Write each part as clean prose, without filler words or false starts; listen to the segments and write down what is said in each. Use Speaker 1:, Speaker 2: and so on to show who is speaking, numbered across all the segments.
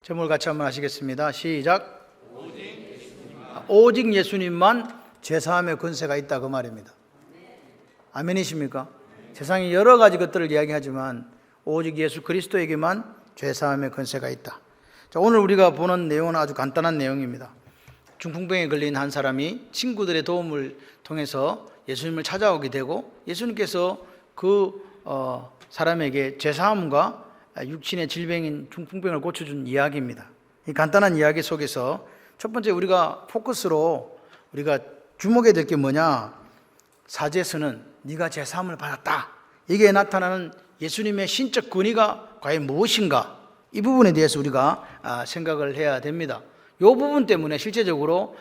Speaker 1: 제목을 같이 한번 하시겠습니다. 시작. 오직 예수님만 죄사함의 권세가 있다, 그 말입니다. 아멘이십니까? 세상에 여러 가지 것들을 이야기하지만 오직 예수 그리스도에게만 죄사함의 권세가 있다. 자, 오늘 우리가 보는 내용은 아주 간단한 내용입니다. 중풍병에 걸린 한 사람이 친구들의 도움을 통해서 예수님을 찾아오게 되고, 예수님께서 그 사람에게 죄사함과 육신의 질병인 중풍병을 고쳐준 이야기입니다. 이 간단한 이야기 속에서 첫 번째 우리가 포커스로 우리가 주목해야 될 게 뭐냐? 사제에서는 네가 죄사함을 받았다, 이게 나타나는 예수님의 신적 권위가 과연 무엇인가, 이 부분에 대해서 우리가 생각을 해야 됩니다. 이 부분 때문에 실제적으로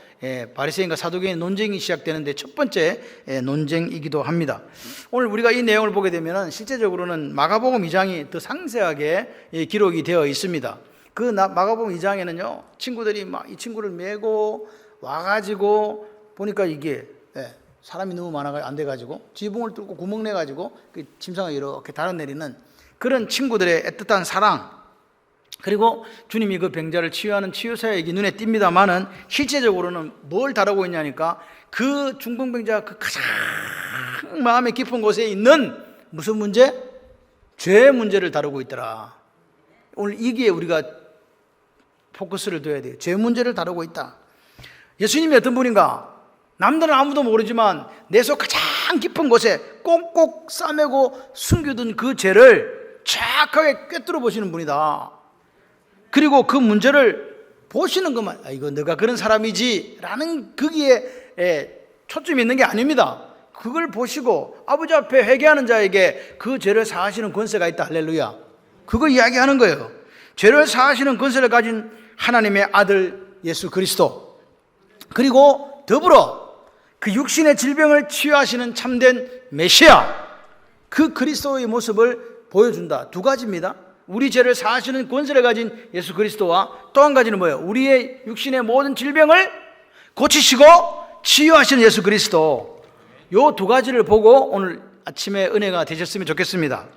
Speaker 1: 바리새인과 사두개인 논쟁이 시작되는데 첫 번째 논쟁이기도 합니다. 오늘 우리가 이 내용을 보게 되면 실제적으로는 마가복음 2장이 더 상세하게 기록이 되어 있습니다. 그 마가복음 2장에는요, 친구들이 막 이 친구를 메고 와가지고 보니까 이게 사람이 너무 많아가지고 안 돼가지고 지붕을 뚫고 구멍 내가지고 그 침상을 이렇게 달아내리는 그런 친구들의 애틋한 사랑, 그리고 주님이 그 병자를 치유하는 치유사역이 눈에 띕니다만은 실제적으로는 뭘 다루고 있냐니까 그 중풍병자 그 가장 마음의 깊은 곳에 있는 무슨 문제? 죄 문제를 다루고 있더라. 오늘 이게 우리가 포커스를 둬야 돼요. 죄 문제를 다루고 있다. 예수님이 어떤 분인가? 남들은 아무도 모르지만 내 속 가장 깊은 곳에 꼭꼭 싸매고 숨겨둔 그 죄를 정확하게 꿰뚫어 보시는 분이다. 그리고 그 문제를 보시는 것만, 이거 너가 그런 사람이지 라는 거기에 초점이 있는 게 아닙니다. 그걸 보시고 아버지 앞에 회개하는 자에게 그 죄를 사하시는 권세가 있다. 할렐루야. 그거 이야기하는 거예요. 죄를 사하시는 권세를 가진 하나님의 아들 예수 그리스도, 그리고 더불어 그 육신의 질병을 치유하시는 참된 메시아, 그 그리스도의 모습을 보여준다. 두 가지입니다. 우리 죄를 사하시는 권세를 가진 예수 그리스도와 또 한 가지는 뭐예요? 우리의 육신의 모든 질병을 고치시고 치유하시는 예수 그리스도. 요 두 가지를 보고 오늘 아침에 은혜가 되셨으면 좋겠습니다.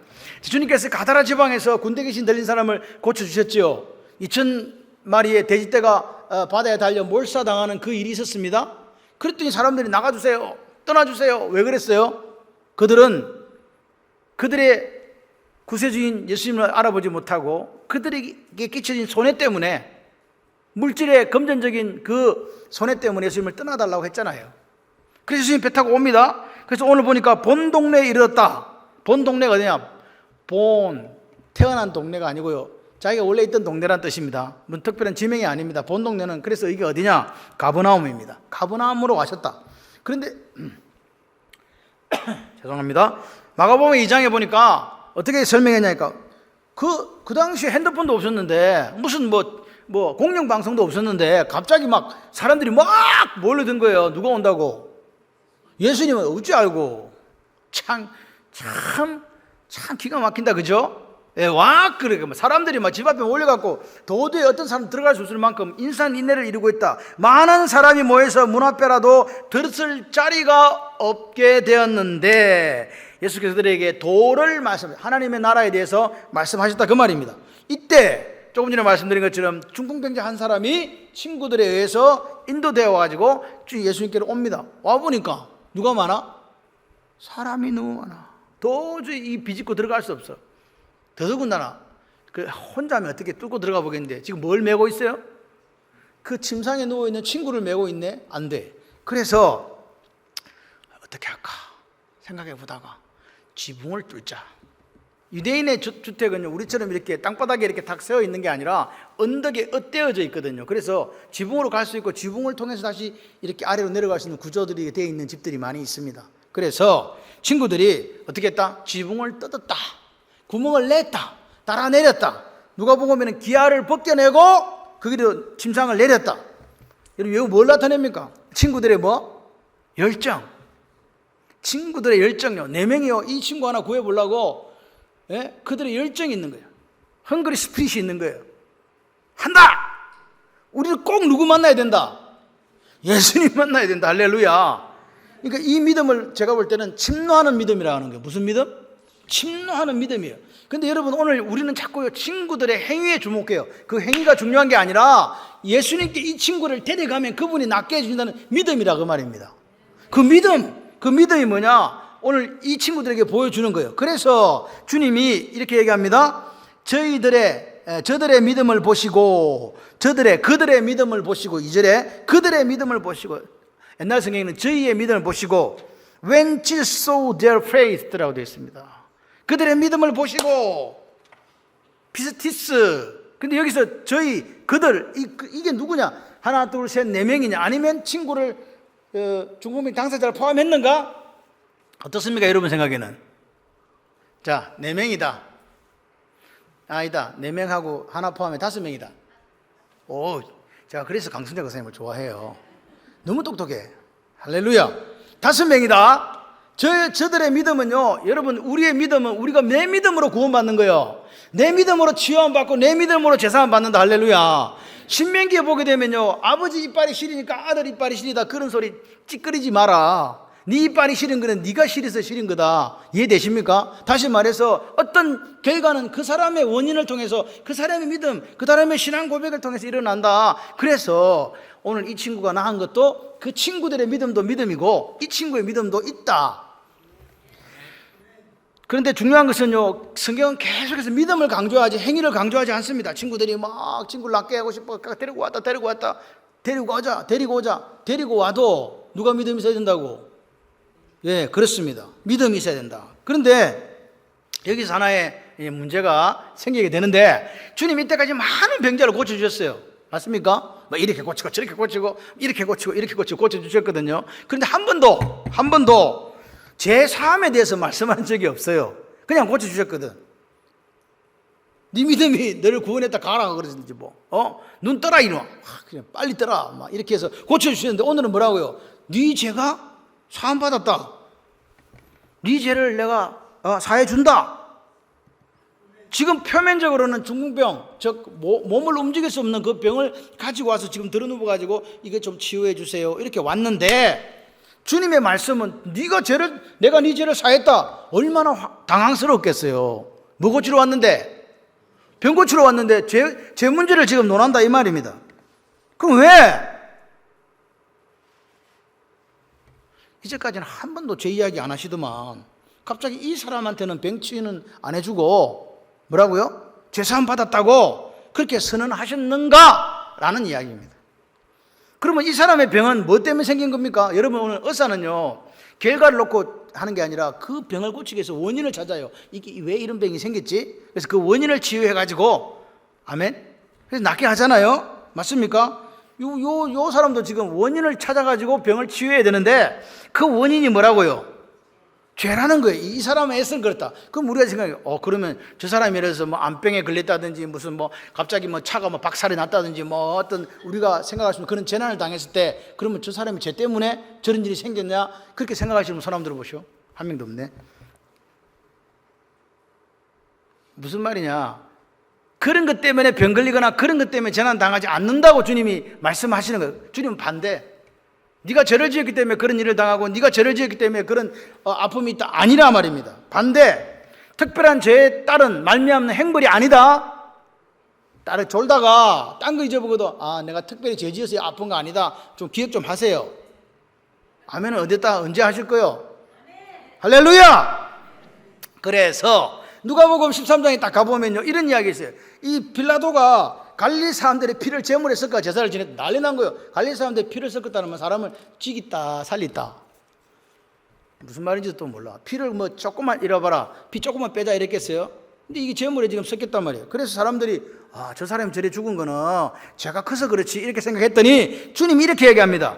Speaker 1: 주님께서 가다라 지방에서 군대 귀신 들린 사람을 고쳐주셨지요. 2,000마리의 돼지떼가 바다에 달려 몰사당하는 그 일이 있었습니다. 그랬더니 사람들이 나가주세요, 떠나주세요. 왜 그랬어요? 그들의 구세주인 예수님을 알아보지 못하고 그들에게 끼쳐진 손해 때문에, 물질의 금전적인 그 손해 때문에 예수님을 떠나달라고 했잖아요. 그래서 예수님 배 타고 옵니다. 그래서 오늘 보니까 본 동네에 이르렀다. 본 동네가 어디냐? 태어난 동네가 아니고요, 자기가 원래 있던 동네란 뜻입니다. 뭐 특별한 지명이 아닙니다. 본 동네는, 그래서 이게 어디냐? 가버나움입니다. 가버나움으로 가셨다. 그런데 죄송합니다. 마가복음 2장에 보니까 어떻게 설명했냐니까 그 당시에 핸드폰도 없었는데, 무슨 공영방송도 없었는데 갑자기 막 사람들이 막 몰려든 거예요. 누가 온다고? 예수님은 어찌 알고? 참 기가 막힌다, 그죠? 그래. 사람들이 막 집 앞에 몰려갖고 도저히 어떤 사람 들어갈 수 없을 만큼 인산인해를 이루고 있다. 많은 사람이 모여서 문 앞에라도 들었을 자리가 없게 되었는데 예수께서 그들에게 도를 하나님의 나라에 대해서 말씀하셨다, 그 말입니다. 이때 조금 전에 말씀드린 것처럼 중풍병자 한 사람이 친구들에 의해서 인도되어 와가지고 예수님께로 옵니다. 와보니까 누가 많아? 사람이 너무 많아. 도저히 이 비집고 들어갈 수 없어. 더더군다나 혼자면 어떻게 뚫고 들어가 보겠는데 지금 뭘 메고 있어요? 그 침상에 누워있는 친구를 메고 있네? 안 돼. 그래서 어떻게 할까 생각해 보다가 지붕을 뚫자. 유대인의 주택은 우리처럼 이렇게 땅바닥에 이렇게 탁 세워 있는 게 아니라 언덕에 엇대어져 있거든요. 그래서 지붕으로 갈 수 있고 지붕을 통해서 다시 이렇게 아래로 내려갈 수 있는 구조들이 되어 있는 집들이 많이 있습니다. 그래서 친구들이 어떻게 했다? 지붕을 뜯었다, 구멍을 냈다, 달아내렸다. 누가 보면 기아를 벗겨내고 거기로 침상을 내렸다. 여러분, 이거 뭘 나타냅니까? 친구들의 열정. 친구들의 열정요. 4명이요. 이 친구 하나 구해보려고 그들의 열정이 있는 거예요. 헝그리 스피릿이 있는 거예요. 한다! 우리는 꼭 누구 만나야 된다? 예수님 만나야 된다. 할렐루야. 그러니까 이 믿음을 제가 볼 때는 침노하는 믿음이라고 하는 거예요. 무슨 믿음? 침노하는 믿음이에요. 근데 여러분, 오늘 우리는 자꾸 친구들의 행위에 주목해요. 그 행위가 중요한 게 아니라 예수님께 이 친구를 데려가면 그분이 낫게 해주신다는 믿음이라 그 말입니다. 그 믿음이 뭐냐? 오늘 이 친구들에게 보여주는 거예요. 그래서 주님이 이렇게 얘기합니다. 저들의 믿음을 보시고, 그들의 믿음을 보시고, 2절에 그들의 믿음을 보시고, 옛날 성경에는 저희의 믿음을 보시고, when Jesus saw their faith라고 되어 있습니다. 그들의 믿음을 보시고, 피스티스. 근데 여기서 그들, 이게 누구냐? 하나, 둘, 셋, 네 명이냐? 아니면 친구를 중국민 당사자를 포함했는가? 어떻습니까? 여러분 생각에는? 자, 네 명이다. 아니다. 네 명하고 하나 포함해 5명이다. 제가 그래서 강순재 선생님을 좋아해요. 너무 똑똑해. 할렐루야. 5명이다. 저들의 믿음은요, 여러분, 우리의 믿음은 우리가 내 믿음으로 구원받는 거예요. 내 믿음으로 치유함 받고 내 믿음으로 제사함 받는다. 할렐루야. 신명기에 보게 되면요, 아버지 이빨이 시리니까 아들 이빨이 시리다, 그런 소리 찌끄리지 마라. 네 이빨이 시린 거는 네가 시려서 시린 거다. 이해되십니까? 다시 말해서 어떤 결과는 그 사람의 원인을 통해서, 그 사람의 믿음, 그 사람의 신앙 고백을 통해서 일어난다. 그래서 오늘 이 친구가 낳은 것도 그 친구들의 믿음도 믿음이고 이 친구의 믿음도 있다. 그런데 중요한 것은요, 성경은 계속해서 믿음을 강조하지 행위를 강조하지 않습니다. 친구들이 막 친구를 낫게 하고 싶어 데리고 와도 누가 믿음이 있어야 된다고? 예, 그렇습니다. 믿음이 있어야 된다. 그런데 여기서 하나의 문제가 생기게 되는데, 주님 이때까지 많은 병자를 고쳐주셨어요. 맞습니까? 뭐 이렇게 고치고 저렇게 고치고 이렇게 고치고 고쳐주셨거든요. 그런데 한 번도 제 사함에 대해서 말씀한 적이 없어요. 그냥 고쳐주셨거든. 네 믿음이 너를 구원했다 가라 그러는지 눈 떠라 이놈아, 그냥 빨리 떠라 막 이렇게 해서 고쳐주셨는데, 오늘은 뭐라고요? 네 죄가 사함받았다. 네 죄를 내가 사해준다. 지금 표면적으로는 중풍병, 즉 몸을 움직일 수 없는 그 병을 가지고 와서 지금 들어누워가지고 이게 좀 치유해 주세요 이렇게 왔는데, 주님의 말씀은 내가 네 죄를 사했다. 얼마나 당황스럽겠어요. 뭐 고치러 왔는데? 병 고치러 왔는데 죄 문제를 지금 논한다 이 말입니다. 그럼 왜? 이제까지는 한 번도 죄 이야기 안 하시더만 갑자기 이 사람한테는 병 치유는 안 해주고 뭐라고요? 죄사함 받았다고 그렇게 선언하셨는가? 라는 이야기입니다. 그러면 이 사람의 병은 뭐 때문에 생긴 겁니까? 여러분, 오늘 의사는요, 결과를 놓고 하는 게 아니라 그 병을 고치기 위해서 원인을 찾아요. 이게 왜 이런 병이 생겼지? 그래서 그 원인을 치유해가지고, 아멘? 그래서 낫게 하잖아요. 맞습니까? 요 사람도 지금 원인을 찾아가지고 병을 치유해야 되는데, 그 원인이 뭐라고요? 죄라는 거예요. 이 사람은 애써서 그렇다. 그럼 우리가 생각해요. 그러면 저 사람이 예를 들어서 암병에 걸렸다든지 무슨 갑자기 차가 박살이 났다든지 어떤 우리가 생각할 수 있는 그런 재난을 당했을 때, 그러면 저 사람이 죄 때문에 저런 일이 생겼냐? 그렇게 생각하시는 사람 들어보시오. 한 명도 없네. 무슨 말이냐? 그런 것 때문에 병 걸리거나 그런 것 때문에 재난 당하지 않는다고 주님이 말씀하시는 거예요. 주님은 반대. 네가 죄를 지었기 때문에 그런 일을 당하고 네가 죄를 지었기 때문에 그런 아픔이 있다 아니라 말입니다. 반대. 특별한 죄에 따른 말미암는 행벌이 아니다. 따로 졸다가 딴 거 잊어보고도 내가 특별히 죄 지어서 아픈 거 아니다. 좀 기억 좀 하세요. 아멘은 어디다 언제 하실 거요? 할렐루야. 그래서 누가복음 13장에 딱 가보면요, 이런 이야기 있어요. 이 빌라도가 갈릴리 사람들의 피를 제물에 섞어 제사를 지냈다. 난리 난 거예요. 갈릴리 사람들의 피를 섞었다는 건 사람을 죽이다 살리다. 무슨 말인지도 또 몰라. 피를 조금만 잃어봐라, 피 조금만 빼자 이랬겠어요? 근데 이게 제물에 지금 섞였단 말이에요. 그래서 사람들이 저 사람이 저래 죽은 거는 죄가 커서 그렇지 이렇게 생각했더니 주님이 이렇게 얘기합니다.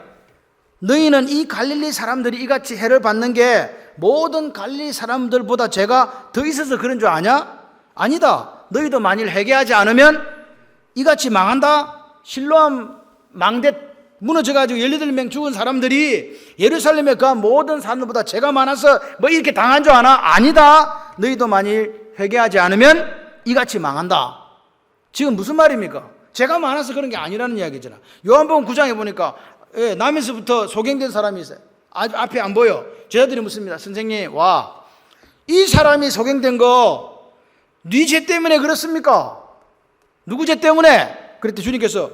Speaker 1: 너희는 이 갈릴리 사람들이 이같이 해를 받는 게 모든 갈릴리 사람들보다 죄가 더 있어서 그런 줄 아냐? 아니다. 너희도 만일 회개하지 않으면 이같이 망한다. 실로암 망대 무너져가지고 18명 죽은 사람들이 예루살렘에 그 모든 사람들보다 죄가 많아서 이렇게 당한 줄 아나? 아니다. 너희도 만일 회개하지 않으면 이같이 망한다. 지금 무슨 말입니까? 죄가 많아서 그런 게 아니라는 이야기잖아. 요한복음 9장에 보니까 남에서부터 소경된 사람이 있어요. 앞에 안 보여. 제자들이 묻습니다. 선생님, 이 사람이 소경된 거 네 죄 때문에 그렇습니까? 누구 죄 때문에? 그랬더니 주님께서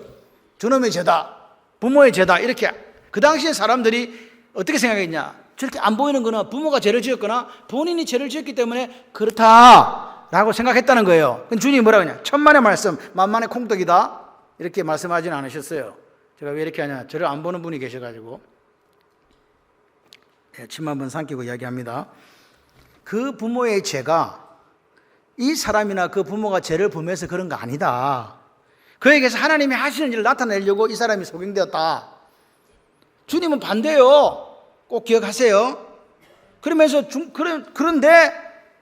Speaker 1: 저놈의 죄다, 부모의 죄다, 이렇게. 그 당시에 사람들이 어떻게 생각했냐? 저렇게 안 보이는 거는 부모가 죄를 지었거나 본인이 죄를 지었기 때문에 그렇다라고 생각했다는 거예요. 근데 주님이 뭐라고 하냐? 천만의 말씀 만만의 콩떡이다, 이렇게 말씀하지는 않으셨어요. 제가 왜 이렇게 하냐? 저를 안 보는 분이 계셔가지고 침 한번 삼키고 이야기합니다. 그 부모의 죄가 이 사람이나 그 부모가 죄를 범해서 그런 거 아니다. 그에게서 하나님이 하시는 일을 나타내려고 이 사람이 소경되었다. 주님은 반대요. 꼭 기억하세요. 그러면서 그런데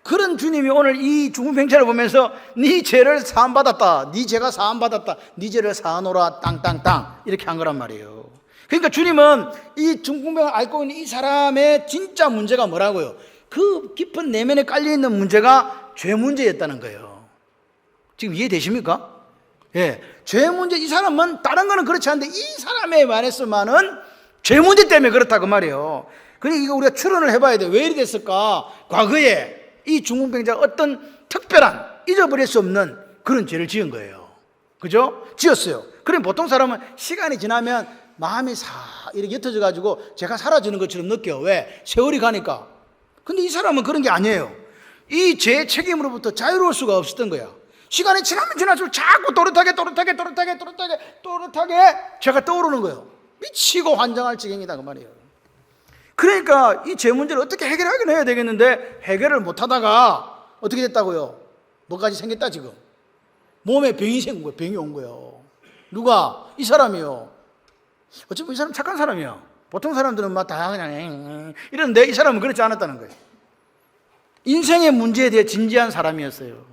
Speaker 1: 그런 주님이 오늘 이 중풍병자를 보면서 네 죄를 사함받았다, 네 죄가 사함받았다, 네 죄를 사하노라 땅땅땅 이렇게 한 거란 말이에요. 그러니까 주님은 이 중풍병을 앓고 있는 이 사람의 진짜 문제가 뭐라고요? 그 깊은 내면에 깔려있는 문제가 죄 문제였다는 거예요. 지금 이해되십니까? 예, 죄 문제. 이 사람은 다른 거는 그렇지 않은데 이 사람에 관해서만은 죄 문제 때문에 그렇다 그 말이에요. 그러니까 이거 우리가 추론을 해봐야 돼. 왜 이리 됐을까? 과거에 이 중풍병자가 어떤 특별한 잊어버릴 수 없는 그런 죄를 지은 거예요. 그죠? 지었어요. 그럼 보통 사람은 시간이 지나면 마음이 사 이렇게 옅어져 가지고 죄가 사라지는 것처럼 느껴요. 왜? 세월이 가니까. 근데 이 사람은 그런 게 아니에요. 이 죄의 책임으로부터 자유로울 수가 없었던 거야. 시간이 지나면 지날수록 자꾸 또렷하게 죄가 떠오르는 거예요. 미치고 환장할 지경이다 그 말이에요. 그러니까 이 죄 문제를 어떻게 해결하긴 해야 되겠는데 해결을 못하다가 어떻게 됐다고요? 뭐까지 생겼다 지금. 몸에 병이 생긴 거예요. 병이 온 거예요. 누가? 이 사람이요. 어차피 이 사람 착한 사람이야. 보통 사람들은 막 다 그냥 이러는데 이 사람은 그렇지 않았다는 거예요. 인생의 문제에 대해 진지한 사람이었어요.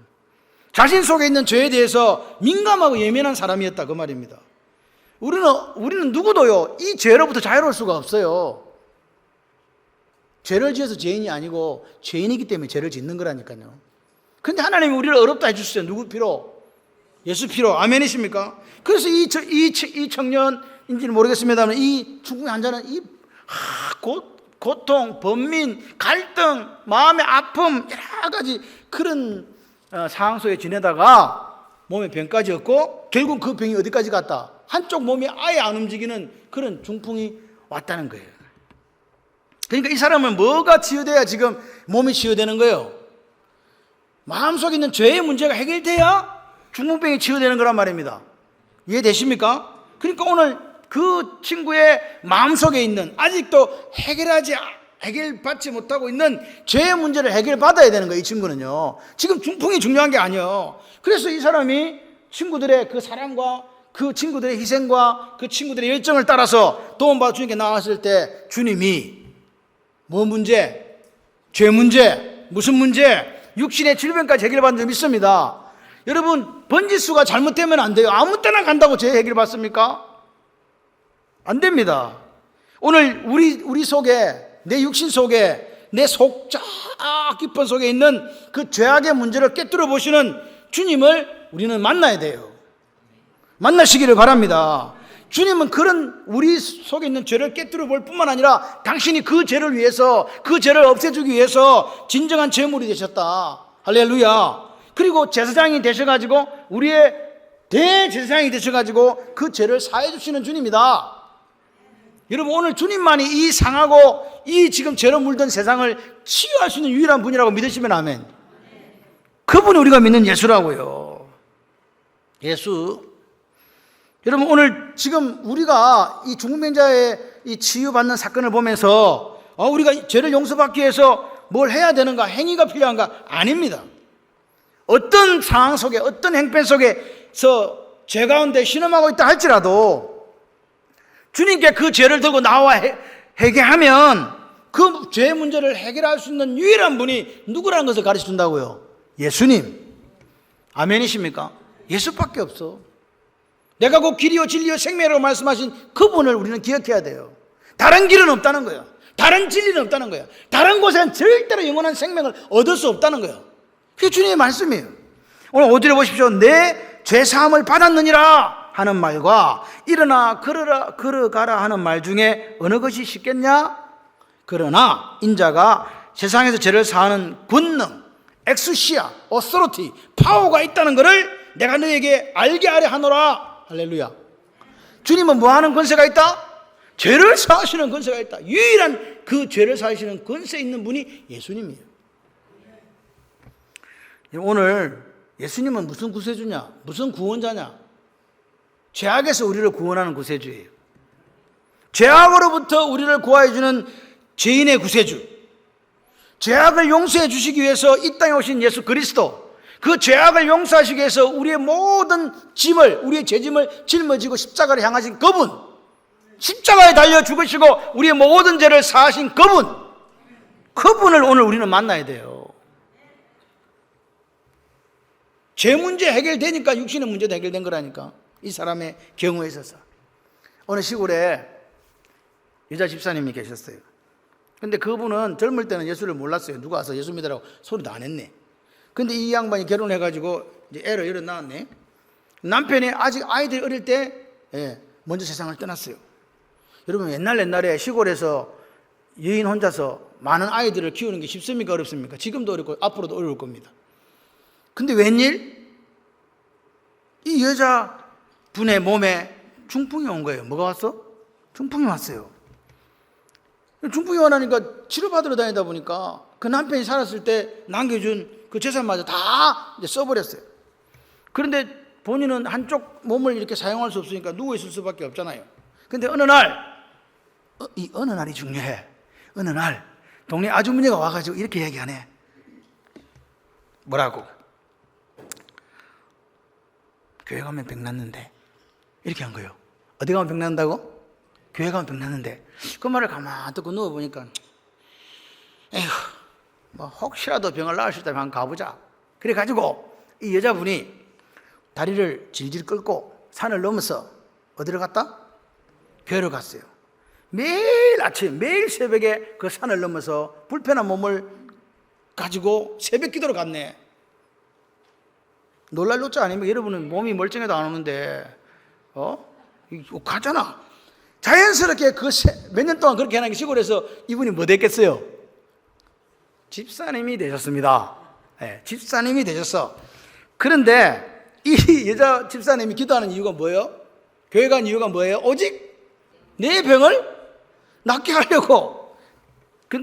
Speaker 1: 자신 속에 있는 죄에 대해서 민감하고 예민한 사람이었다 그 말입니다. 우리는 누구도요 이 죄로부터 자유로울 수가 없어요. 죄를 지어서 죄인이 아니고 죄인이기 때문에 죄를 짓는 거라니까요. 근데 하나님이 우리를 어렵다 해주셨어요. 누구 피로? 예수 피로. 아멘이십니까? 그래서 이 청년인지는 모르겠습니다만 이 중풍의 환자는 고통, 번민, 갈등, 마음의 아픔, 여러 가지 그런 상황 속에 지내다가 몸에 병까지 얻고 결국 그 병이 어디까지 갔다? 한쪽 몸이 아예 안 움직이는 그런 중풍이 왔다는 거예요. 그러니까 이 사람은 뭐가 치유돼야 지금 몸이 치유되는 거예요? 마음속에 있는 죄의 문제가 해결돼야 중풍병이 치유되는 거란 말입니다. 이해되십니까? 그러니까 오늘 그 친구의 마음속에 있는 아직도 해결받지 못하고 있는 죄의 문제를 해결받아야 되는 거예요. 이 친구는요. 지금 중풍이 중요한 게 아니에요. 그래서 이 사람이 친구들의 그 사랑과 그 친구들의 희생과 그 친구들의 열정을 따라서 도움받아 주님께 나왔을 때 주님이 뭐 문제? 죄 문제? 무슨 문제? 육신의 질병까지 해결받는 줄 믿습니다. 여러분 번지수가 잘못되면 안 돼요. 아무 때나 간다고 죄 해결받습니까? 안 됩니다. 오늘 우리 속에 내 육신 속에 내 속 저 깊은 속에 있는 그 죄악의 문제를 깨뜨려 보시는 주님을 우리는 만나야 돼요. 만나시기를 바랍니다. 주님은 그런 우리 속에 있는 죄를 깨뜨려 볼 뿐만 아니라 당신이 그 죄를 위해서 그 죄를 없애주기 위해서 진정한 제물이 되셨다. 할렐루야. 그리고 제사장이 되셔가지고 우리의 대제사장이 되셔가지고 그 죄를 사해 주시는 주님이다. 여러분 오늘 주님만이 이 상하고 이 지금 죄로 물든 세상을 치유할 수 있는 유일한 분이라고 믿으시면 아멘. 그분이 우리가 믿는 예수라고요. 예수. 여러분 오늘 지금 우리가 이 중풍병자의 이 치유받는 사건을 보면서 우리가 죄를 용서받기 위해서 뭘 해야 되는가, 행위가 필요한가? 아닙니다. 어떤 상황 속에 어떤 행편 속에서 죄 가운데 신음하고 있다 할지라도 주님께 그 죄를 들고 나와 회개하면 그 죄 문제를 해결할 수 있는 유일한 분이 누구라는 것을 가르쳐 준다고요? 예수님. 아멘이십니까? 예수밖에 없어. 내가 곧 길이요 진리요 생명이라고 말씀하신 그분을 우리는 기억해야 돼요. 다른 길은 없다는 거예요. 다른 진리는 없다는 거예요. 다른 곳에는 절대로 영원한 생명을 얻을 수 없다는 거예요. 그게 주님의 말씀이에요. 오늘 5절에 보십시오. 내 죄사함을 받았느니라 하는 말과 일어나 걸어가라 하는 말 중에 어느 것이 쉽겠냐? 그러나 인자가 세상에서 죄를 사하는 권능, 엑스시아, 오소리티, 파워가 있다는 것을 내가 너에게 알게 하려 하노라. 할렐루야. 주님은 뭐 하는 권세가 있다? 죄를 사하시는 권세가 있다. 유일한 그 죄를 사하시는 권세 있는 분이 예수님이에요. 오늘 예수님은 무슨 구세주냐? 무슨 구원자냐? 죄악에서 우리를 구원하는 구세주예요. 죄악으로부터 우리를 구하여주는 죄인의 구세주, 죄악을 용서해 주시기 위해서 이 땅에 오신 예수 그리스도, 그 죄악을 용서하시기 위해서 우리의 모든 짐을, 우리의 죄짐을 짊어지고 십자가를 향하신 그분, 십자가에 달려 죽으시고 우리의 모든 죄를 사하신 그분을 오늘 우리는 만나야 돼요. 죄 문제 해결되니까 육신의 문제도 해결된 거라니까. 이 사람의 경우에 있어서 어느 시골에 여자 집사님이 계셨어요. 근데 그분은 젊을 때는 예수를 몰랐어요. 누가 와서 예수 믿으라고 소리도 안 했네. 근데 이 양반이 결혼해가지고 이제 애를 여러 낳았네. 남편이 아직 아이들이 어릴 때 먼저 세상을 떠났어요. 여러분, 옛날에 시골에서 여인 혼자서 많은 아이들을 키우는 게 쉽습니까? 어렵습니까? 지금도 어렵고 앞으로도 어려울 겁니다. 근데 웬일? 이 여자분의 몸에 중풍이 온 거예요. 뭐가 왔어? 중풍이 왔어요. 중풍이 오나니까 치료받으러 다니다 보니까 그 남편이 살았을 때 남겨준 그 재산마저 다 이제 써버렸어요. 그런데 본인은 한쪽 몸을 이렇게 사용할 수 없으니까 누워있을 수밖에 없잖아요. 근데 어느 날이 중요해. 어느 날 동네 아주머니가 와가지고 이렇게 얘기하네. 뭐라고? 교회 가면 병 낫는데. 이렇게 한 거예요. 어디 가면 병 낫는다고? 교회 가면 병 낫는데. 그 말을 가만히 듣고 누워보니까 에휴, 뭐 혹시라도 병을 나을 수 있다면 한번 가보자. 그래가지고 이 여자분이 다리를 질질 끌고 산을 넘어서 어디로 갔다? 교회로 갔어요. 매일 아침, 매일 새벽에 그 산을 넘어서 불편한 몸을 가지고 새벽 기도로 갔네. 놀랄 노자 아니면 여러분은 몸이 멀쩡해도 안 오는데 가잖아. 자연스럽게 그 몇 년 동안 그렇게 하는 시골에서 이분이 뭐 됐겠어요? 집사님이 되셨습니다. 네, 집사님이 되셨어. 그런데 이 여자 집사님이 기도하는 이유가 뭐예요? 교회 간 이유가 뭐예요? 오직 내 병을 낫게 하려고.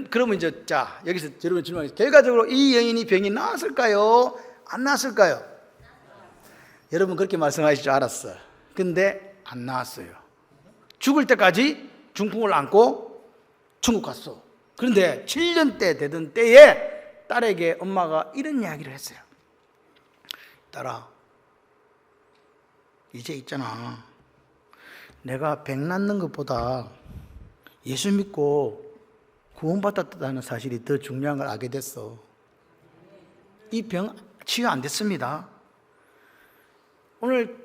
Speaker 1: 그러면 이제 자 여기서 여러분 질문하겠습니다. 결과적으로 이 여인이 병이 나았을까요? 안 나았을까요? 여러분 그렇게 말씀하실 줄 알았어. 근데 안 나았어요. 죽을 때까지 중풍을 안고 천국 갔어. 그런데 7년째 되던 때에 딸에게 엄마가 이런 이야기를 했어요. 딸아, 이제 있잖아. 내가 병 낫는 것보다 예수 믿고 구원받았다는 사실이 더 중요한 걸 알게 됐어. 이 병 치유 안 됐습니다. 오늘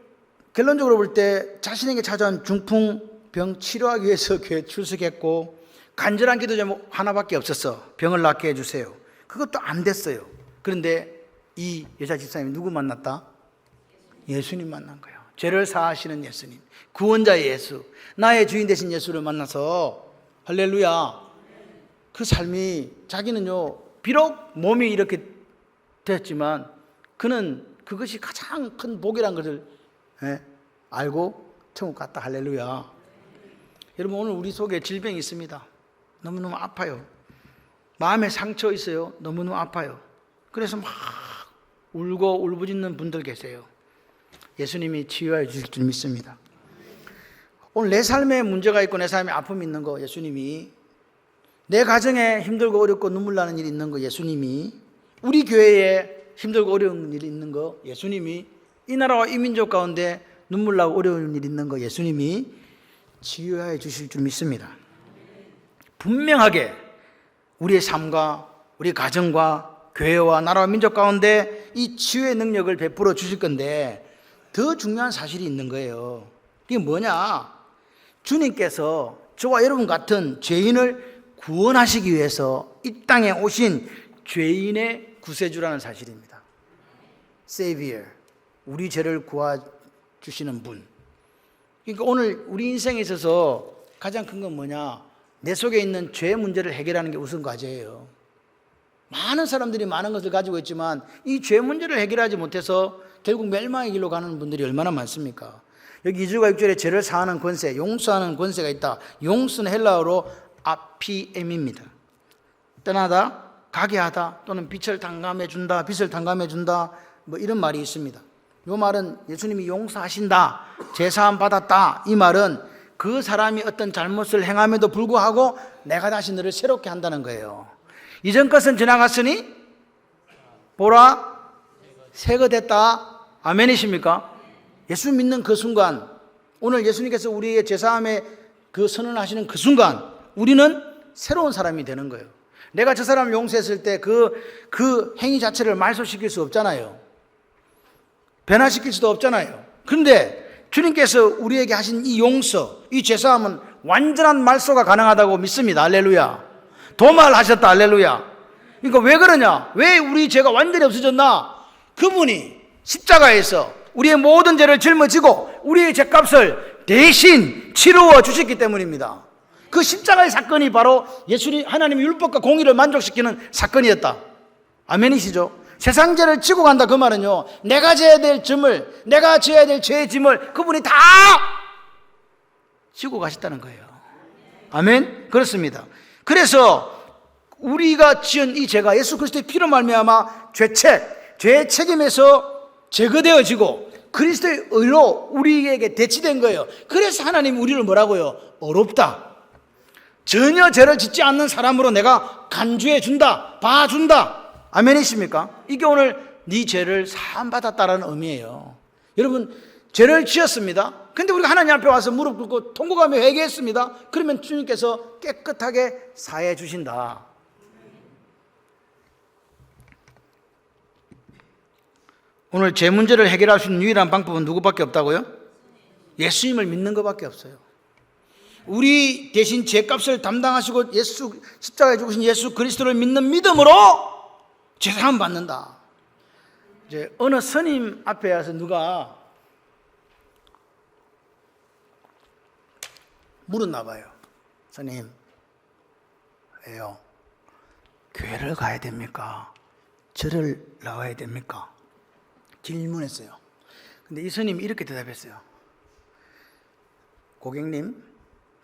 Speaker 1: 결론적으로 볼 때 자신에게 찾아온 중풍병 치료하기 위해서 교회 출석했고 간절한 기도 제목 하나밖에 없었어. 병을 낫게 해주세요. 그것도 안 됐어요. 그런데 이 여자 집사님이 누구 만났다? 예수님 만난 거예요. 죄를 사하시는 예수님, 구원자의 예수, 나의 주인 되신 예수를 만나서 할렐루야. 그 삶이 자기는요 비록 몸이 이렇게 됐지만 그는 그것이 가장 큰 복이란 것을 알고 천국 갔다. 할렐루야. 여러분 오늘 우리 속에 질병이 있습니다. 너무너무 아파요. 마음에 상처 있어요. 너무너무 아파요. 그래서 막 울고 울부짖는 분들 계세요. 예수님이 치유해 주실 줄 믿습니다. 오늘 내 삶에 문제가 있고 내 삶에 아픔이 있는 거 예수님이, 내 가정에 힘들고 어렵고 눈물 나는 일이 있는 거 예수님이, 우리 교회에 힘들고 어려운 일이 있는 거 예수님이, 이 나라와 이 민족 가운데 눈물 나고 어려운 일이 있는 거 예수님이 치유해 주실 줄 믿습니다. 분명하게 우리의 삶과 우리 가정과 교회와 나라와 민족 가운데 이 치유의 능력을 베풀어 주실 건데 더 중요한 사실이 있는 거예요. 이게 뭐냐? 주님께서 저와 여러분 같은 죄인을 구원하시기 위해서 이 땅에 오신 죄인의 구세주라는 사실입니다. Savior, 우리 죄를 구해주시는 분. 그러니까 오늘 우리 인생에 있어서 가장 큰 건 뭐냐? 내 속에 있는 죄 문제를 해결하는 게 우선 과제예요. 많은 사람들이 많은 것을 가지고 있지만 이 죄 문제를 해결하지 못해서 결국 멸망의 길로 가는 분들이 얼마나 많습니까? 여기 2절과 6절에 죄를 사하는 권세, 용서하는 권세가 있다. 용서는 헬라어로 아피엠입니다. 떠나다, 가게 하다, 또는 빚을 탕감해 준다, 빚을 탕감해 준다, 뭐 이런 말이 있습니다. 이 말은 예수님이 용서하신다, 제사함 받았다, 이 말은 그 사람이 어떤 잘못을 행함에도 불구하고 내가 다시 너를 새롭게 한다는 거예요. 이전 것은 지나갔으니 보라 새거 됐다. 아멘이십니까? 예수 믿는 그 순간, 오늘 예수님께서 우리의 제사함에 그 선언하시는 그 순간 우리는 새로운 사람이 되는 거예요. 내가 저 사람을 용서했을 때 그 행위 자체를 말소시킬 수 없잖아요. 변화시킬 수도 없잖아요. 그런데 주님께서 우리에게 하신 이 용서, 이 제사함은 완전한 말소가 가능하다고 믿습니다. 할렐루야. 도말하셨다. 할렐루야. 그러니까 왜 그러냐? 왜 우리 죄가 완전히 없어졌나? 그분이 십자가에서 우리의 모든 죄를 짊어지고 우리의 죄값을 대신 치루어 주셨기 때문입니다. 그 십자가의 사건이 바로 예수님 하나님의 율법과 공의를 만족시키는 사건이었다. 아멘이시죠? 세상 죄를 지고 간다 그 말은요, 내가 져야 될 짐을, 내가 져야 될 죄의 짐을 그분이 다 지고 가셨다는 거예요. 아멘? 그렇습니다. 그래서 우리가 지은 이 죄가 예수 그리스도의 피로 말미암아 죄의 책임에서 제거되어지고 그리스도의 의로 우리에게 대치된 거예요. 그래서 하나님이 우리를 뭐라고요? 어렵다. 전혀 죄를 짓지 않는 사람으로 내가 간주해 준다, 봐준다. 아멘이십니까? 이게 오늘 네 죄를 사함받았다라는 의미예요. 여러분, 죄를 지었습니다. 근데 우리가 하나님 앞에 와서 무릎 꿇고 통곡하며 회개했습니다. 그러면 주님께서 깨끗하게 사해 주신다. 오늘 죄 문제를 해결할 수 있는 유일한 방법은 누구밖에 없다고요? 예수님을 믿는 것밖에 없어요. 우리 대신 죄값을 담당하시고 십자가에 죽으신 예수 그리스도를 믿는 믿음으로 죄사함 받는다. 이제 어느 스님 앞에 와서 누가 물었나 봐요. 스님, 왜요? 교회를 가야 됩니까? 절을 나와야 됩니까? 질문했어요. 근데 이 스님이 이렇게 대답했어요. 고객님,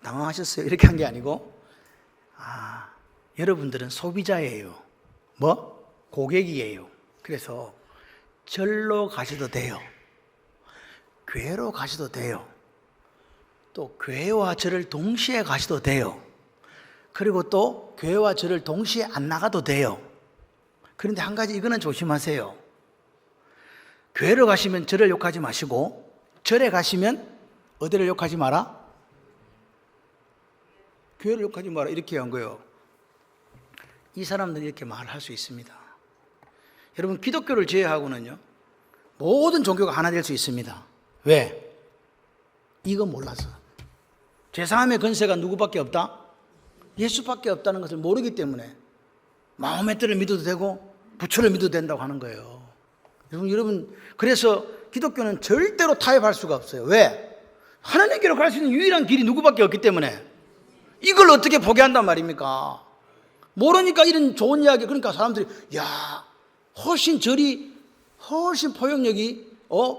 Speaker 1: 당황하셨어요? 이렇게 한 게 아니고, 여러분들은 소비자예요. 뭐? 고객이에요. 그래서 절로 가셔도 돼요. 교회로 가셔도 돼요. 또 교회와 절을 동시에 가셔도 돼요. 그리고 또 교회와 절을 동시에 안 나가도 돼요. 그런데 한 가지 이거는 조심하세요. 교회로 가시면 절을 욕하지 마시고, 절에 가시면 어디를 욕하지 마라? 교회를 욕하지 마라. 이렇게 한 거예요. 이 사람들이 이렇게 말할 수 있습니다. 여러분, 기독교를 제외하고는요, 모든 종교가 하나 될 수 있습니다. 왜? 이거 몰라서. 죄사함의 권세가 누구밖에 없다? 예수밖에 없다는 것을 모르기 때문에 마음의 뜻을 믿어도 되고 부처를 믿어도 된다고 하는 거예요. 여러분, 그래서 기독교는 절대로 타협할 수가 없어요. 왜? 하나님께로 갈 수 있는 유일한 길이 누구밖에 없기 때문에 이걸 어떻게 포기한단 말입니까? 모르니까 이런 좋은 이야기. 그러니까 사람들이 훨씬 포용력이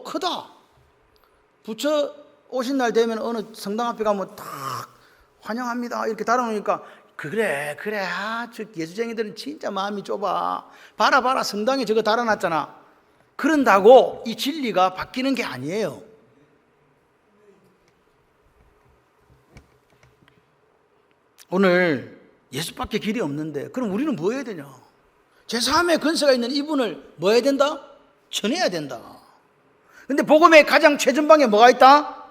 Speaker 1: 크다. 부처 오신 날 되면 어느 성당 앞에 가면 딱 환영합니다 이렇게 달아놓으니까 그래 저 예수쟁이들은 진짜 마음이 좁아. 봐라 성당에 저거 달아놨잖아. 그런다고 이 진리가 바뀌는 게 아니에요. 오늘 예수밖에 길이 없는데 그럼 우리는 뭐 해야 되냐? 제3의 권세가 있는 이분을 뭐 해야 된다? 전해야 된다. 근데 복음의 가장 최전방에 뭐가 있다?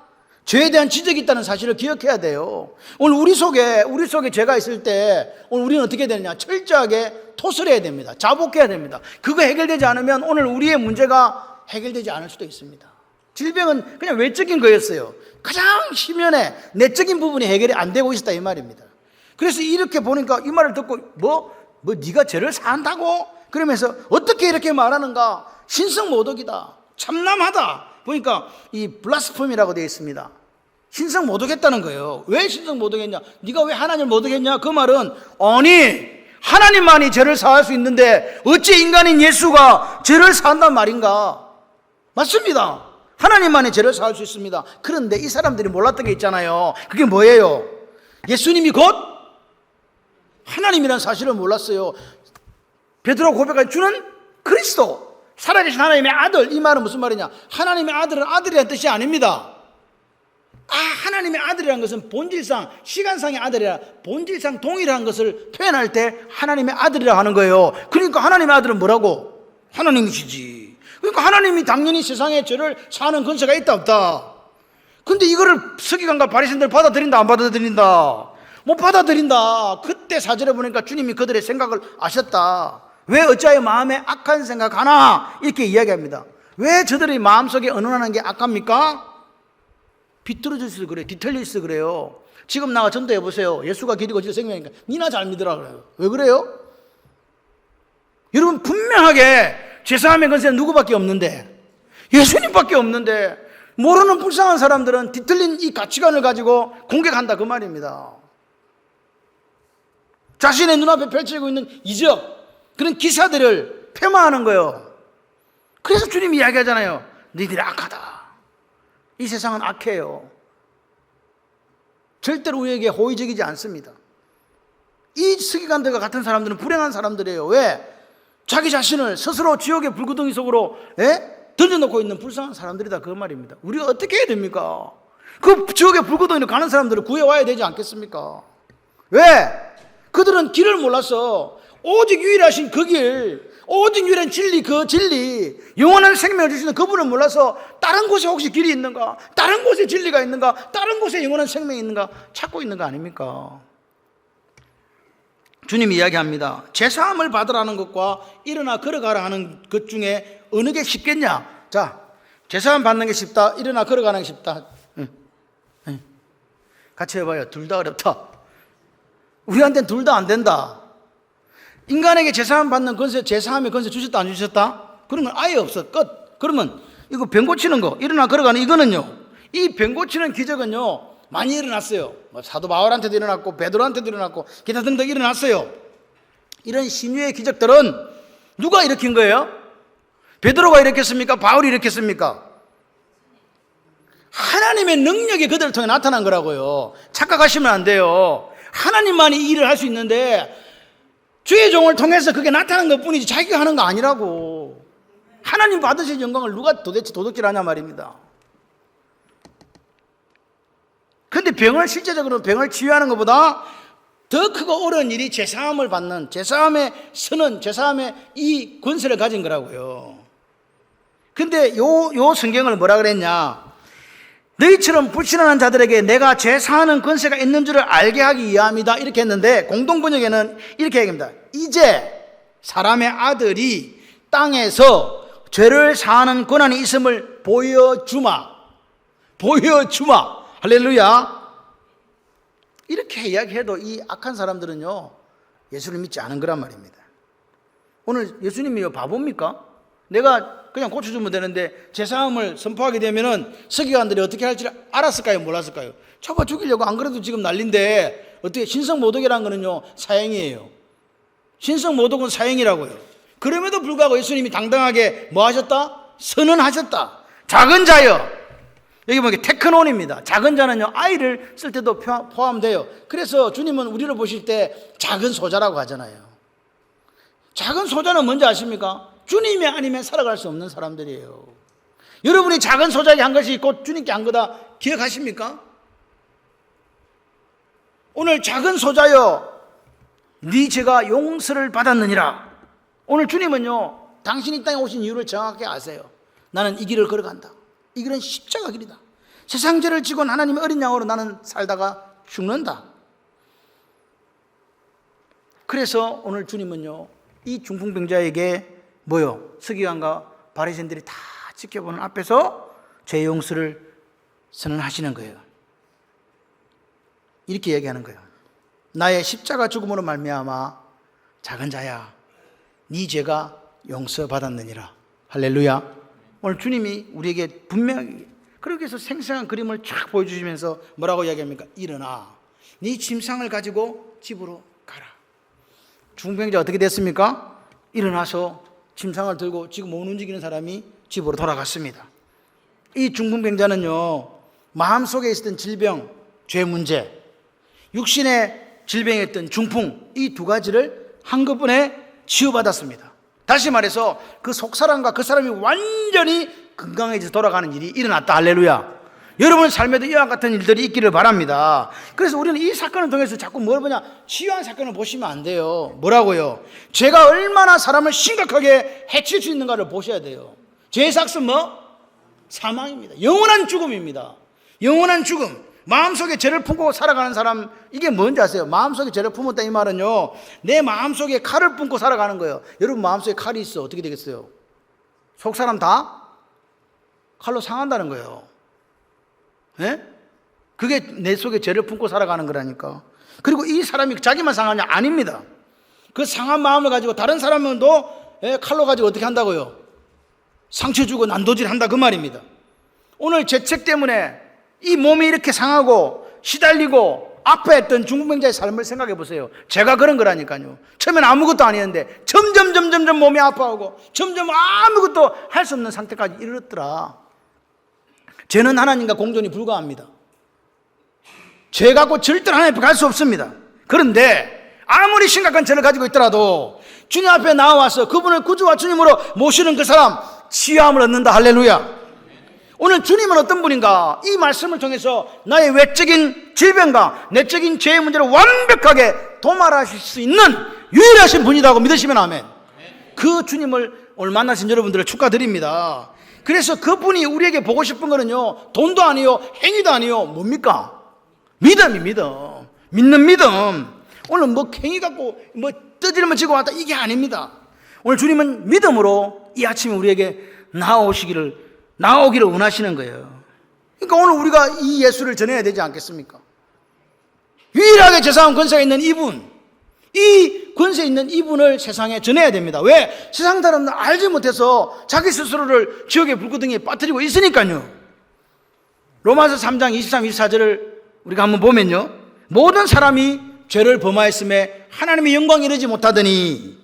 Speaker 1: 죄에 대한 지적이 있다는 사실을 기억해야 돼요. 오늘 우리 속에 죄가 있을 때 오늘 우리는 어떻게 되느냐? 철저하게 토설해야 됩니다. 자복해야 됩니다. 그거 해결되지 않으면 오늘 우리의 문제가 해결되지 않을 수도 있습니다. 질병은 그냥 외적인 거였어요. 가장 심연의 내적인 부분이 해결이 안 되고 있었다 이 말입니다. 그래서 이렇게 보니까 이 말을 듣고 네가 죄를 사한다고? 그러면서 어떻게 이렇게 말하는가? 신성모독이다. 참남하다. 보니까 이 블라스폼이라고 되어 있습니다. 신성모독했다는 거예요. 왜 신성모독했냐? 네가 왜 하나님을 모독했냐? 그 말은 아니 하나님만이 죄를 사할 수 있는데 어찌 인간인 예수가 죄를 사한단 말인가? 맞습니다. 하나님만이 죄를 사할 수 있습니다. 그런데 이 사람들이 몰랐던 게 있잖아요. 그게 뭐예요? 예수님이 곧 하나님이라는 사실을 몰랐어요. 베드로가 고백한 주는 그리스도, 살아계신 하나님의 아들. 이 말은 무슨 말이냐? 하나님의 아들은 아들이라는 뜻이 아닙니다. 하나님의 아들이라는 것은 본질상, 시간상의 아들이라 본질상 동일한 것을 표현할 때 하나님의 아들이라 하는 거예요. 그러니까 하나님의 아들은 뭐라고? 하나님이시지. 그러니까 하나님이 당연히 세상에 죄를 사하는 권세가 있다 없다. 근데 이거를 서기관과 바리새인들 받아들인다 안 받아들인다? 못 받아들인다. 그때 4절에 보니까 주님이 그들의 생각을 아셨다. 왜 어찌하여 마음에 악한 생각하나? 이렇게 이야기합니다. 왜 저들의 마음속에 언론하는 게 악합니까? 비뚤어져 있어서 그래요. 뒤틀려 있어 그래요. 지금 나가 전도해 보세요. 예수가 길이고 진짜 생명이니까 니나 잘 믿으라 그래요. 왜 그래요? 여러분 분명하게 죄사함의 권세는 누구밖에 없는데, 예수님밖에 없는데 모르는 불쌍한 사람들은 뒤틀린 이 가치관을 가지고 공격한다 그 말입니다. 자신의 눈앞에 펼쳐지고 있는 이적, 그런 기사들을 폄하하는 거예요. 그래서 주님이 이야기하잖아요. 너희들이 악하다. 이 세상은 악해요. 절대로 우리에게 호의적이지 않습니다. 이 서기관들과 같은 사람들은 불행한 사람들이에요. 왜? 자기 자신을 스스로 지옥의 불구덩이 속으로 던져놓고 있는 불쌍한 사람들이다 그 말입니다. 우리가 어떻게 해야 됩니까? 그 지옥의 불구덩이로 가는 사람들을 구해와야 되지 않겠습니까? 왜? 그들은 길을 몰라서 오직 유일하신 그 길, 오직 유일한 진리, 그 진리, 영원한 생명을 주시는 그분을 몰라서 다른 곳에 혹시 길이 있는가, 다른 곳에 진리가 있는가, 다른 곳에 영원한 생명이 있는가 찾고 있는 거 아닙니까? 주님이 이야기합니다. 제사함을 받으라는 것과 일어나 걸어가라 하는 것 중에 어느 게 쉽겠냐? 자, 제사함 받는 게 쉽다, 일어나 걸어가는 게 쉽다. 같이 해봐요. 둘 다 어렵다. 우리한테는 둘 다 안 된다. 인간에게 제사함 받는 권세, 제사함의 권세 주셨다 안 주셨다? 그런 건 아예 없어. 끝. 그러면 이거 병 고치는 거, 일어나 걸어가는 이거는요, 이 병 고치는 기적은요 많이 일어났어요. 사도 바울한테도 일어났고 베드로한테도 일어났고 기타 등등 일어났어요. 이런 신유의 기적들은 누가 일으킨 거예요? 베드로가 일으켰습니까? 바울이 일으켰습니까? 하나님의 능력이 그들을 통해 나타난 거라고요. 착각하시면 안 돼요. 하나님만이 이 일을 할 수 있는데 주의 종을 통해서 그게 나타난 것뿐이지 자기가 하는 거 아니라고. 하나님 받으신 영광을 누가 도대체 도둑질하냐 말입니다. 그런데 병을, 실제적으로 병을 치유하는 것보다 더 크고 어려운 일이 제사함을 받는, 제사함의 선언, 제사함의 이 권세를 가진 거라고요. 근데 요 성경을 뭐라 그랬냐? 너희처럼 불신하는 자들에게 내가 제사하는 권세가 있는 줄을 알게 하기 위함이다 이렇게 했는데, 공동번역에는 이렇게 얘기합니다. 이제 사람의 아들이 땅에서 죄를 사하는 권한이 있음을 보여주마. 보여주마. 할렐루야. 이렇게 이야기해도 이 악한 사람들은요 예수를 믿지 않은 거란 말입니다. 오늘 예수님이 바보입니까? 내가 그냥 고쳐주면 되는데 제사함을 선포하게 되면은 서기관들이 어떻게 할지 알았을까요? 몰랐을까요? 잡아 죽이려고, 안 그래도 지금 난리인데 어떻게, 신성모독이라는 거는요 사형이에요. 신성모독은 사형이라고요. 그럼에도 불구하고 예수님이 당당하게 뭐 하셨다? 선언하셨다. 작은 자여, 여기 보니까 테크논입니다. 작은 자는요 아이를 쓸 때도 포함돼요. 그래서 주님은 우리를 보실 때 작은 소자라고 하잖아요. 작은 소자는 뭔지 아십니까? 주님이 아니면 살아갈 수 없는 사람들이에요. 여러분이 작은 소자에게 한 것이 곧 주님께 한 거다 기억하십니까? 오늘 작은 소자여 네 죄가 용서를 받았느니라. 오늘 주님은요 당신이 이 땅에 오신 이유를 정확하게 아세요. 나는 이 길을 걸어간다. 이 길은 십자가 길이다. 세상 죄를 지고 하나님의 어린 양으로 나는 살다가 죽는다. 그래서 오늘 주님은요 이 중풍병자에게 뭐요? 서기관과 바리새인들이 다 지켜보는 앞에서 죄 용서를 선언하시는 거예요. 이렇게 얘기하는 거예요. 나의 십자가 죽음으로 말미암아 작은 자야 네 죄가 용서받았느니라. 할렐루야. 오늘 주님이 우리에게 분명히 그렇게 해서 생생한 그림을 쫙 보여주시면서 뭐라고 이야기합니까? 일어나 네 짐상을 가지고 집으로 가라. 중풍병자가 어떻게 됐습니까? 일어나서 침상을 들고 지금 못 움직이는 사람이 집으로 돌아갔습니다. 이 중풍병자는요, 마음속에 있었던 질병, 죄 문제, 육신의 질병이었던 중풍, 이 두 가지를 한꺼번에 치유받았습니다. 다시 말해서 그 속사람과 그 사람이 완전히 건강해져서 돌아가는 일이 일어났다. 할렐루야. 여러분 삶에도 이와 같은 일들이 있기를 바랍니다. 그래서 우리는 이 사건을 통해서 자꾸 뭘 보냐, 치유한 사건을 보시면 안 돼요. 뭐라고요? 죄가 얼마나 사람을 심각하게 해칠 수 있는가를 보셔야 돼요. 죄의 삭은 뭐? 사망입니다. 영원한 죽음입니다. 영원한 죽음. 마음속에 죄를 품고 살아가는 사람, 이게 뭔지 아세요? 마음속에 죄를 품었다 이 말은요, 내 마음속에 칼을 품고 살아가는 거예요. 여러분 마음속에 칼이 있어 어떻게 되겠어요? 속 사람 다 칼로 상한다는 거예요. 예? 그게 내 속에 죄를 품고 살아가는 거라니까. 그리고 이 사람이 자기만 상하냐? 아닙니다. 그 상한 마음을 가지고 다른 사람도 칼로 가지고 어떻게 한다고요? 상처 주고 난도질 한다 그 말입니다. 오늘 죄책 때문에 이 몸이 이렇게 상하고 시달리고 아파했던 중풍병자의 삶을 생각해 보세요. 제가 그런 거라니까요. 처음엔 아무것도 아니었는데 점점 몸이 아파하고 점점 아무것도 할 수 없는 상태까지 이르렀더라. 죄는 하나님과 공존이 불가합니다. 죄 갖고 절대로 하나님 앞에 갈 수 없습니다. 그런데 아무리 심각한 죄를 가지고 있더라도 주님 앞에 나와서 그분을 구주와 주님으로 모시는 그 사람 치유함을 얻는다. 할렐루야. 오늘 주님은 어떤 분인가? 이 말씀을 통해서 나의 외적인 질병과 내적인 죄의 문제를 완벽하게 도말하실 수 있는 유일하신 분이라고 믿으시면 아멘. 그 주님을 오늘 만나신 여러분들을 축하드립니다. 그래서 그분이 우리에게 보고 싶은 거는요, 돈도 아니요, 행위도 아니요, 뭡니까? 믿음이 믿음. 믿는 믿음. 오늘 뭐 행위 갖고 뭐 떠지르면 지고 왔다 이게 아닙니다. 오늘 주님은 믿음으로 이 아침에 우리에게 나오기를 원하시는 거예요. 그러니까 오늘 우리가 이 예수를 전해야 되지 않겠습니까? 유일하게 제사장 권세가 있는 이분, 이 권세 있는 이분을 세상에 전해야 됩니다. 왜? 세상 사람들은 알지 못해서 자기 스스로를 지옥의 불구덩이에 빠뜨리고 있으니까요. 로마서 3장 23, 24절을 우리가 한번 보면요, 모든 사람이 죄를 범하였음에 하나님의 영광에 이르지 못하더니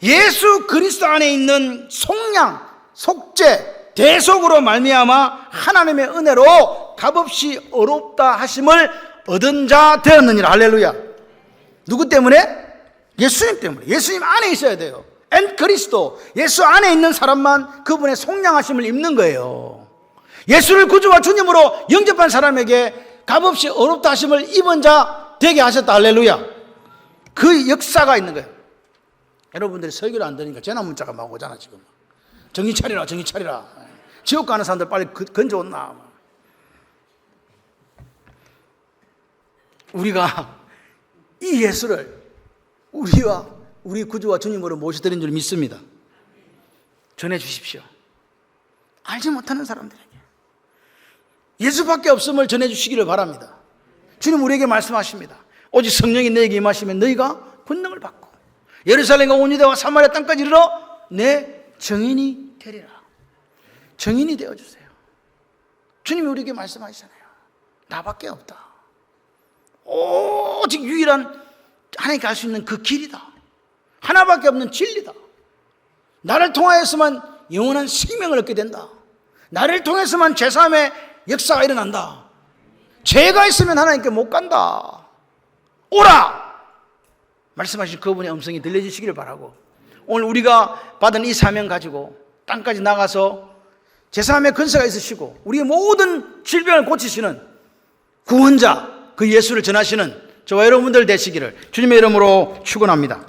Speaker 1: 예수 그리스도 안에 있는 속량, 속죄, 대속으로 말미암아 하나님의 은혜로 값없이 어렵다 하심을 얻은 자 되었느니라. 할렐루야. 누구 때문에? 예수님 때문에. 예수님 안에 있어야 돼요. 엔 그리스도, 예수 안에 있는 사람만 그분의 속량하심을 입는 거예요. 예수를 구주와 주님으로 영접한 사람에게 값없이 어렵다 하심을 입은 자 되게 하셨다. 할렐루야. 그 역사가 있는 거예요. 여러분들이 설교를 안 들으니까 전화 문자가 막 오잖아 지금. 정신 차리라, 정신 차리라. 지옥 가는 사람들 빨리 건져온나. 우리가 이 예수를 우리 구주와 주님으로 모셔드린 줄 믿습니다. 전해 주십시오. 알지 못하는 사람들에게 예수밖에 없음을 전해 주시기를 바랍니다. 주님 우리에게 말씀하십니다. 오직 성령이 너에게 임하시면 너희가 권능을 받고 예루살렘과 온 유대와 사마리아 땅까지 이르러 내 증인이 되리라. 증인이 되어주세요. 주님이 우리에게 말씀하시잖아요. 나밖에 없다. 오직 유일한 하나님께 갈 수 있는 그 길이다. 하나밖에 없는 진리다. 나를 통하여서만 영원한 생명을 얻게 된다. 나를 통해서만 죄사함의 역사가 일어난다. 죄가 있으면 하나님께 못 간다. 오라! 말씀하신 그분의 음성이 들려주시기를 바라고, 오늘 우리가 받은 이 사명 가지고 땅까지 나가서 제사함의 권세가 있으시고 우리의 모든 질병을 고치시는 구원자, 그 예수를 전하시는 저와 여러분들 되시기를 주님의 이름으로 축원합니다.